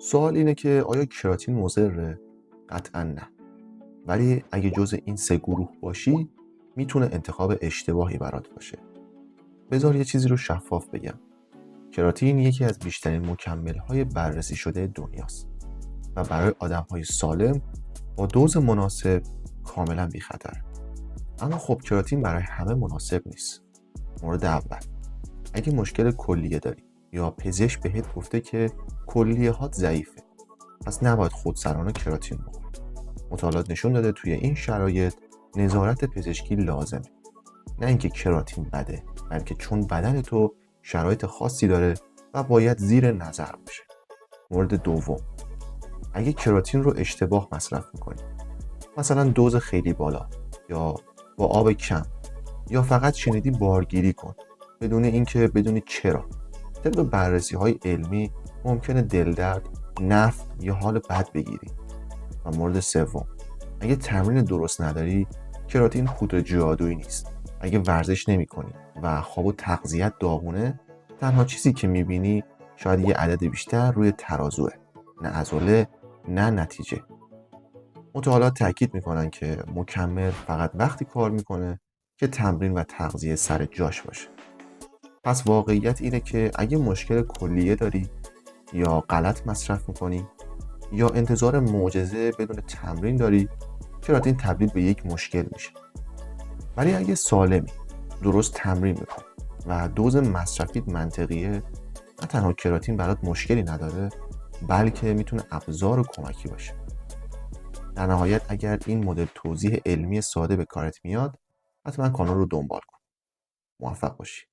سوال اینه که آیا کراتین مضره؟ قطعا نه. ولی اگه جز این 3 گروه باشی میتونه انتخاب اشتباهی برات باشه. بذار یه چیزی رو شفاف بگم. کراتین یکی از بیشترین مکمل‌های بررسی شده دنیاست و برای آدم‌های سالم با دوز مناسب کاملا بی خطر. اما خب کراتین برای همه مناسب نیست. مورد اول، اگه مشکل کلیه داری یا پزشک بهت گفته که کلیه‌هات ضعیفه، پس نباید خودسرانه کراتین بخوری. مطالعات نشون داده توی این شرایط نظارت پزشکی لازمه. نه اینکه کراتین بده، بلکه چون بدن تو شرایط خاصی داره و باید زیر نظر باشه. مورد دوم، اگه کراتین رو اشتباه مصرف میکنی، مثلا دوز خیلی بالا یا با آب کم یا فقط شنیدی بارگیری کن بدون اینکه بدونی چرا، طبق بررسی‌های علمی ممکنه دلدرد، نفت یا حال بد بگیری. و مورد سوم، اگه تمرین درست نداری، کراتین پودر جادویی نیست. اگه ورزش نمی‌کنی و خواب و تغذیت داغونه، تنها چیزی که می‌بینی شاید یه عدد بیشتر روی ترازوه، نه عضله، نه نتیجه. مطالعات تاکید میکنن که مکمل فقط وقتی کار میکنه که تمرین و تغذیه سر جاش باشه. پس واقعیت اینه که اگه مشکل کلیه داری یا غلط مصرف میکنی یا انتظار معجزه بدون تمرین داری، کراتین تبدیل به یک مشکل میشه. ولی اگه سالمی، درست تمرین میکنی و دوز مصرفیت منطقیه، نه تنها کراتین برات مشکلی نداره، بلکه میتونه ابزار کمکی باشه. در نهایت اگر این مدل توضیح علمی ساده به کارت میاد، حتما کانال رو دنبال کن. موفق باشی.